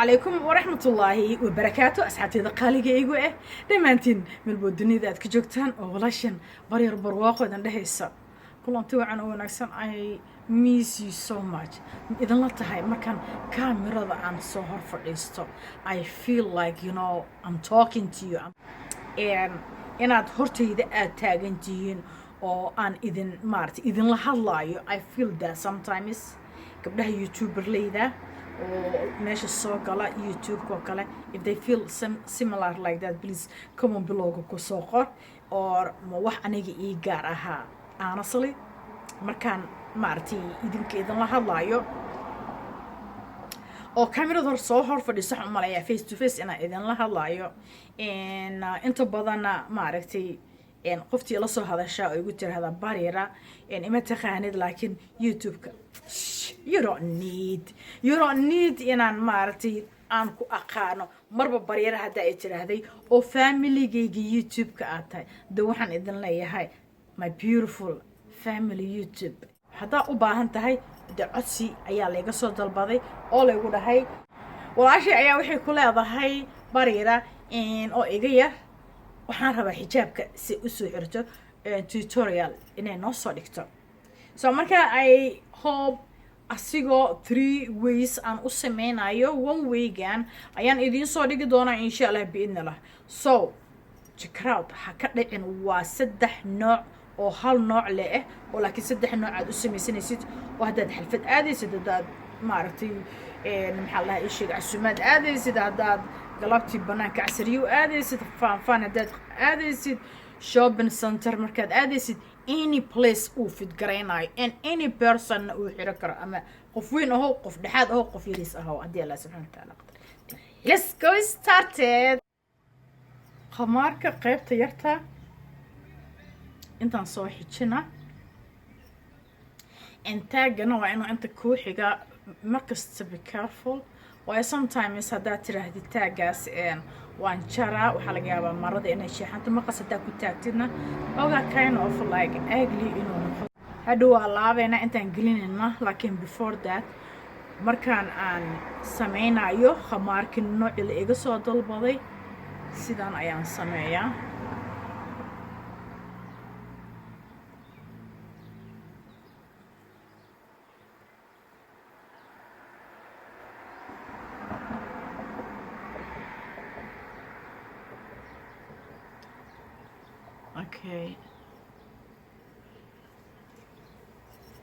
عليكم ورحمة الله وبركاته أسعد هذا قالي إيجو دمانتين من البودني ذات كجوكتان أولاشن برير برواقو دان دهيسا كلهم توعن ونكسن I miss you so much إذا لا تهاي مكان كاميرا عن صهر فريستو I feel like you know I'm talking to you and inaad hortayda aad taagan tihiin oo aan idin maartay idin la hadlaayo I feel that sometimes gabdhaha youtuberleyda oo meesha soo gala youtube ko kale if they feel similar like that please come on below ku soo qor or ma wax aniga ii gaar ahaa honestly markaan maartay idinka idin la hadlaayo oo kamerada soo hor fadhiiso waxaan malaya face to face inaan idin la hadlaayo inta badan maaragtay qoftii la soo hadashaa oo igu tirahda barira ima taqaanid laakiin youtube-ka you don't need inaan maaragtay aan ku aqaano marba barira hadda ay tirahday oo family-gayga youtube-ka aad tahay da waxaan idin leeyahay my beautiful family youtube haddaa u baahan tahay codsi ayaa layga soo dalbaday oo laygu dhahay walaashay ayaa waxay ku leedahay barira oo iga yar waxaan rabaa xijaabka si u soo xirto tutorial inay noo soo dhigto so marka I hope asigoo 3 ways aan u sameynayo one waygan ayaan idiin soo dhigi doonaa insha Allah biidnillah so check out ha ka dhicin waa 3 nooc oo hal nooc leh oo laakiin 3 nooc aad u sameysanaysid oo haddaad xalfad aadaysid haddaad maaragtay maxaa la isheeg casumaad aadaysid haddaad galabtii banaanka casriyo aadaysid faan haddaad aadaysid shopping center markaad aadaysid any place uu fit garaynayo and any person uu xiro karo ama qof weyn aho qof dhexaad aho qof yariis aho haddii Allah subhanahu wa ta'ala qadar let's go started khamaarka qaybta yarta intaan soo xijina intaagana waa inuu inta ku xiga markasta be careful why sometimes haddaad tiraahdi taagaas waan jaraa waxaa laga yaabaa marada inay sheexanto maqas haddaa ku taagtidna ogaa kind of like ugly inuu noqdo hadhow waa laabayna intaan gelinayna laakiin before that markaan aan sameynayo khamaarkii nooci la iga soo dalbaday sidaan ayaan sameeyaa okay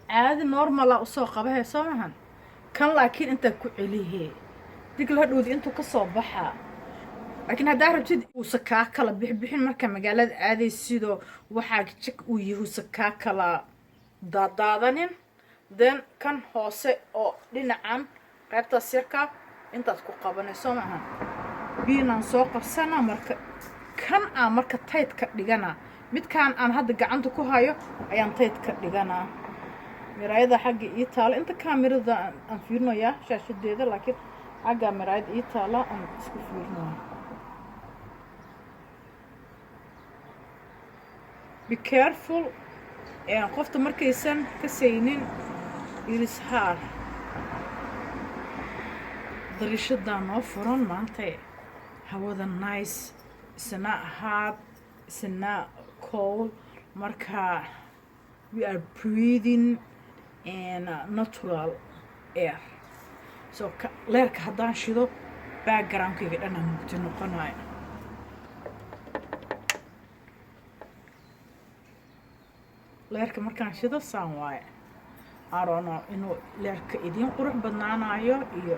عادي normal usoo qabahay soomahan kan laakiin inta ku celihe dig la dhowdi intuu ka soo baxa laakiin hadaa rabtid uu sakaa kala bixin marka magaalada aaday sidoo waxa jik uu yahay sakaa kala daadaadanin then kan hoose oo dhinacan qaybta sirka intaad ku qabanayso soomahan biinaan soo qabsana marka kan aan marka tight ka dhigana midkaan aan hadda gacanta ku hayo ayaan tight ka dhigana miraayada xagga ii taalo inta kaamirada aan fiirinayaa shaashadeeda laakiin xagga miraayada ii taalo aan isku fiirinayo be careful qofta markaysan ka saynin iris haar dariishada noo furan maanta hawada nice isna hot isna cold marka we are breathing in natural air so leerka haddaan shido backgroundkayga dhan aan mugdi noqonayo leerka markaan shido saan waaye I don't know inuu leerka idiin qurux badnaanayo iyo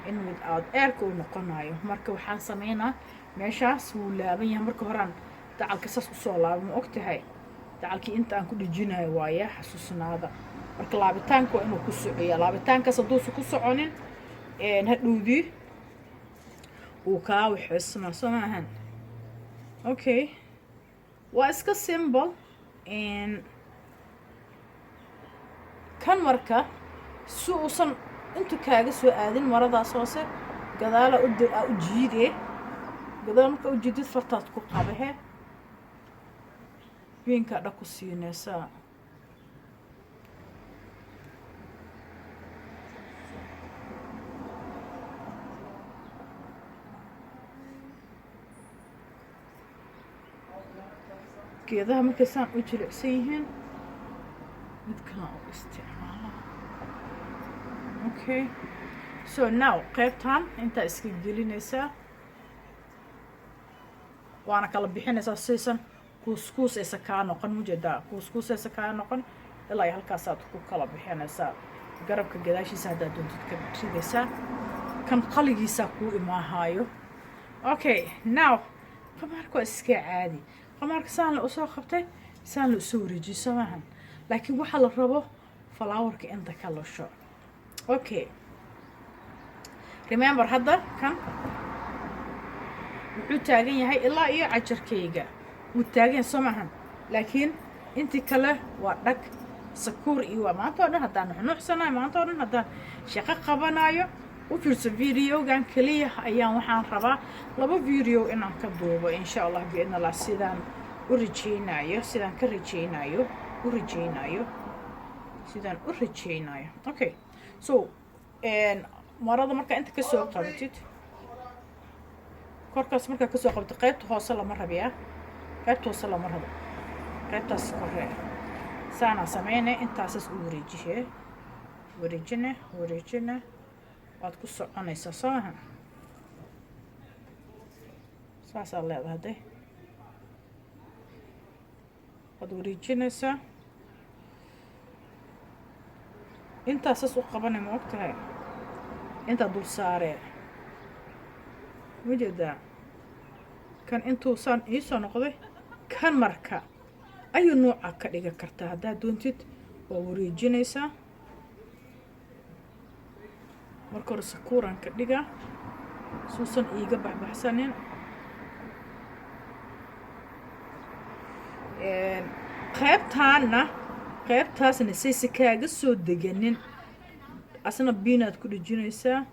in without airka uu noqonayo marka waxaan sameynaa meeshaas wuu laaban yahay marka horaan dacalka saas usoo laabo ma ogtahay dacalkii inta aan ku dhijinayo waaye xasuusnaada marka laabitaanka waa inuu ku socaya laabitaankaas hadduusan ku soconin hadhowdii uu kaa waxeysmaa soo maahan okay waa iska simple kan marka si uusan intu kaaga soo aadin maradaas hoose gadaala u jiidee gadaal marka u jiidid fartaad ku qabahe biinka dha ku siinaysaa geedaha markay saan u jilicsan yihiin mid kale u isticmaala. Okay, so now qaybtan intaa iska gelinaysaa waana kala bixinaysaa siisan kuuskuus aysa kaa noqon mujeedaa kuuskuus aysa kaa noqon ilaa ay halkaasaad ku kala bixinaysaa garabka gadaashiisa haddaad doontid ka ridaysaa kan qaligiisaa kuu imaahaayo. Okay, now qamaarka waa iska caadi qamaarka saan la usoo qabtay saan la usoo wareejiso maahan laakiin waxaa la rabo flowerka inta ka lusho. Okay, remember hadda kan wuxuu taagan yahay ilaa iyo cajarkayga wuu taagan soo maahan laakiin intii kale waa dhag sakuur iyo waa maanta oo dhan haddaan nuxnuuxsanayo maanta oo dhan haddaan shaqo qabanayo u fiirso videogan kaliya ayaan waxaan rabaa 2 video inaan ka duubo insha Allah biidna Allah sidaan u rajeynayo sidaan ka rajeynayo sidaan u rajeynayo. Okay, so marada marka inta ka soo qabatid korkaas marka ka soo qabto qaybta hoose lama rabiyaa qaybta hoose lama rabo qaybtaas kore saana sameeyne intaasas u wareejine waad ku soconaysaa soo maahan saasaa leedahay waad wareejinaysaa intaasas u qabanay ma ogtahay intaa dul saaree mujeedaa kan intuu saan iisoo noqday kan marka ayuu nooca ka dhiga kartaa haddaad doontid waa wareejinaysaa marka hore sakuuraan ka dhiga suusan iiga baxbaxsanin qaybtaasna sayse kaaga soo deganin asna biinaad ku dhejinaysaa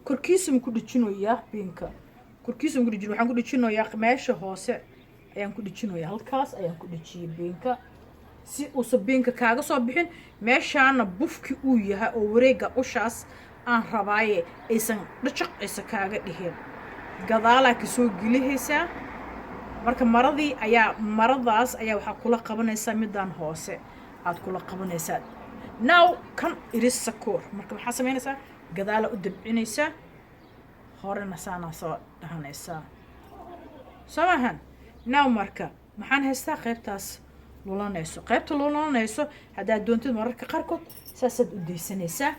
korkiisa ma ku dhejinoyaa biinka korkiisa ma ku dhejin waxaan ku dhejinoyaa meesha hoose ayaan ku dhejinoyaa halkaas ayaan ku dhejiyay biinka si uusan biinka kaaga soo bixin meeshaana bufki uu yahay oo wareega ushaas aan rabaaye aysan dhacaq aysa kaaga dhihin gadaalaa ka soo gelihaysaa marka maradaas ayaa waxaa kula qabanaysaa midaan hoose aad kula qabanaysaa. Now kan iris sakoor marka waxaa samaynaysaa gadaala u dabcinaysaa horena saana soo dhahanaysaa soo maahan. Now marka maxaan haystaa qaybtaas qaybta lulanayso haddaad doontid mararka qaarkood saasaad u daysanaysaa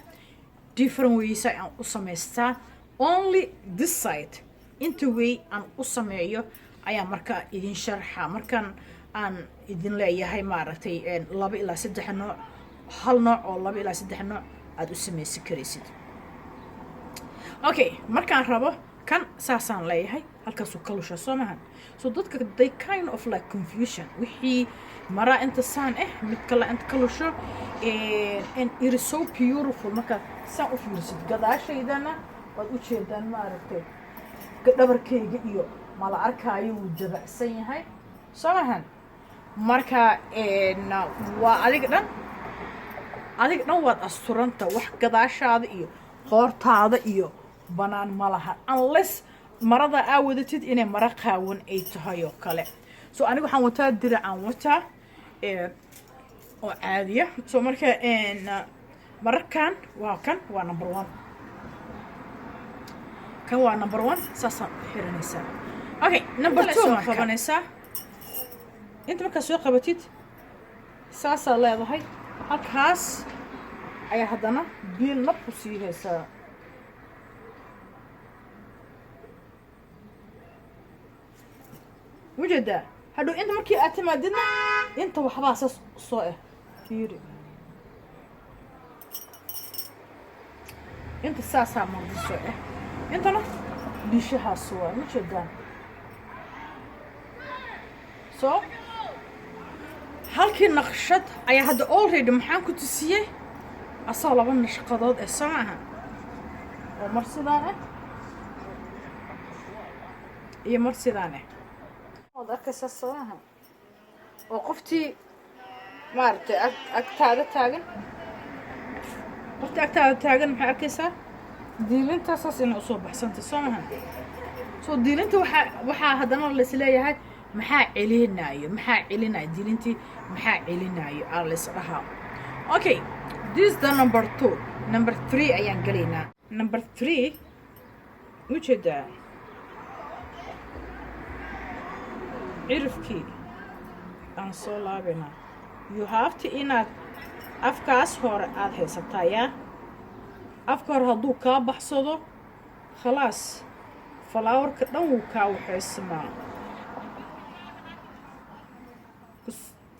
different ways aan u samaystaa only this side inta way aan u sameeyo ayaa markaa idin sharxa markaan aan idin leeyahay maaragtay 2 ilaa 3 nooc hal nooc oo 2 ilaa 3 nooc aad u samaysan karaysid. Okay, markaan rabo kan saasaan leeyahay halkaasuu ka lusha soo maahan so dadka they kind of like confusion wixii maraa inta saan mid kale inta ka lusho and it is so beautiful marka saan u fiirsid gadaashaydana waad u jeedaan maaragtay dhabarkayga iyo mala arkaayo wuu dabacsan yahay soo maahan marka waa adiga dhan waad asturanta wax gadaashaada iyo qoortaada iyo banaan malaha unless marada aa wadatid inay mara qaawan ay tahay oo kale so aniga waxaan wataa diracaan wataa oo caadiya so marka mararkan waa number 1 kan waa number 1 saasaan xiranaysaa. Okay, number 2 qabanaysaa inta markaa soo qabatid saasaa leedahay halkaas ayaa haddana biil nab ku sii haysaa وجدا هادو انت مركي اعتمادنا انت وحبا اساس سو فيري انت ساسا مودي سو انت لا ديشها سو وجدا سو halkii naqshad ayaa hadda already maxaan ku tusiyay asoo 2 nashqadood ee samaha oo mar sidaan iyo mar sidaan وذاك الصراحة وقفتي مارت أكتاد تاجن قفتي أكتاد تاجن محاكسة ديلنت أساس إنه أصوب حسنت الصراحة ديلنت وح هذا اللي سلايه هاي maxaa celinayo dilintii maxaa celinayo aa la is dhahaa. Okay, this is the number 2. Number 3 ayaan gelaynaa. Number 3 ujeedaa cirifkii aan soo laabaynaa. You have to inaad afkaas hore aad haysataa yaa afka hore hadduu kaa baxsado khalaas falaawarka dhan wuu kaa waxaysamaa.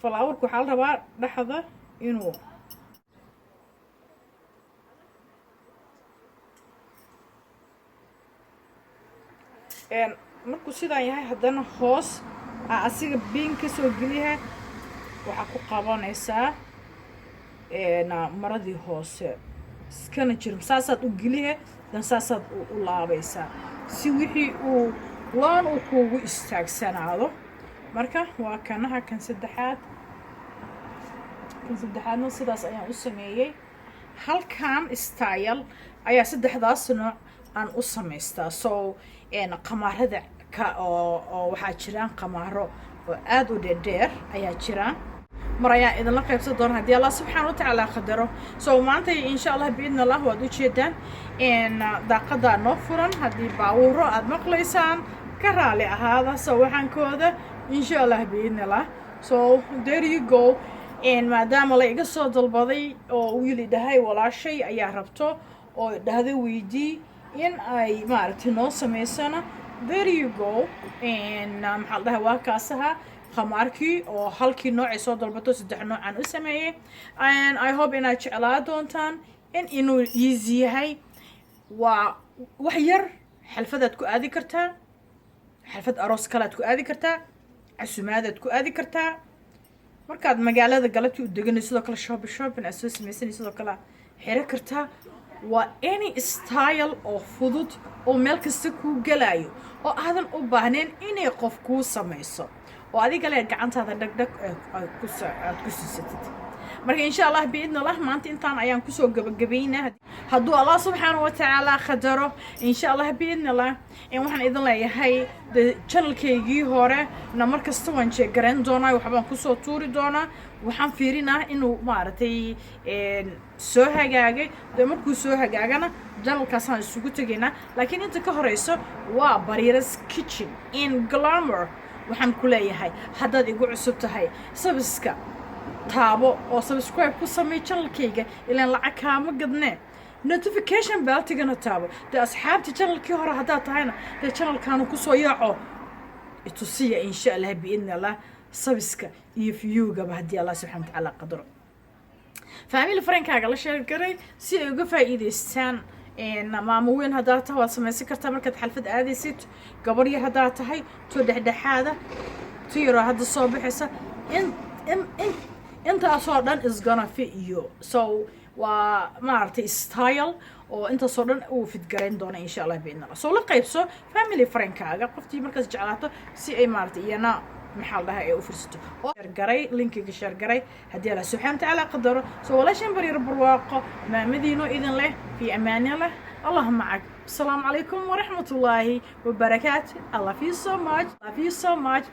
falaawarka waxaa la rabaa dhexda inuu markuu sidaan yahay haddana hoos asiga biin ka soo geliyaha waxaa ku qabanaysaa maradii hoose iskana jirin saasaad u geliha dan saasaad u laabaysaa si wixii uu loon uu kuugu istaagsanaado. marka waa kanaha kan saddexaadna sidaas ayaan u sameeyey. halkan style ayaa saddexdaas nooc aan u samaystaa. so qamaarada oo waxaa jiraan qamaaro oo aad u dheer ayaa jiraan. mar ayaa idinla qaybsan doona haddii allah subxaana watacaala qadaro. so maanta insha allah biidna allah waad u jeedaan daaqadaa noo furan. haddii baawuro aad maqlaysaan ka raali ahaada sawaxankooda insha allah biidna allah. so there you go. maadaama la iga soo dalbaday oo wiil idhahay walaashay ayaa rabto oo dhahday weydii in ay maaragtay noo samaysana there you go. maxaa la dhahay waa kaasaha qamaarkii oo halkii noocay soo dalbato 3 noocaan u sameeyey. and I hope inaad jeclaa doontaan inuu easy yahay. waa wax yar xalfadaad ku aadi kartaa, xalfad aroos kalaad ku aadi kartaa, casumaadaad ku aadi kartaa. markaad magaalada galabtii u deganay sidoo kale shopping aad soo samaysanay sidoo kale xiro kartaa. waa any style oo fudud oo meel kasta kuu galayo oo aadan u baahnayn inay qof kuu samayso oo adiga le gacantaada dhagdhag aad ku siisatid. marka insha allah biidna allah maanta intaan ayaan kusoo gabagabaynaa hadduu allah subxaana watacaala qadaro insha allah biidna allah. waxaan idin leeyahay channelkaygii hore na mar kasta waan jeegarayn doonaa waxbaan kusoo tuuri doonaa. waxaan fiirinaa inuu maaragtay soo hagaagay markuu soo hagaagana channelkaasaan isugu tegaynaa. laakiin inta ka horeyso waa Bariira's Kitchen in Glamour. waxaan ku leeyahay haddaad igu cusub tahay sabiska taabo oo subscribe ku samee channelkayga ilaan lacag kaama gadnee. notification bell-tigana taabo dee asxaabta channelkii hore haddaad tahayna dee channelkaanu kusoo yaaco itusiya insha allah biidna allah sabiska iyo viewgaba haddii allah subxana watacaala qadaro. family friendkaaga la sheer garay si ay uga faa'iidaystaan. maamo weyn haddaad tahay waad samaysan kartaa markaad xalfad aadaysid. gabar yar haddaad tahay to dhexdhexaada to yaroo hadda soo baxaysa intaasoo dhan isgana fit iyo. so waa maaragtay style oo intaasoo dhan uu fidgarayn doona insha allah biidna allah. so la qaybso family friendkaaga qoftii markaas jeclaato si ay maaragtay iyana maxaa la dhahaa ay u fursato oo garay linkiga share garay haddii allah subxaana watacaala qadaro. so walaashan Bariira barwaaqo maamadiino idin leh fi amaani leh allah macag. السلام عليكم ورحمة الله وبركاته. I love you so much.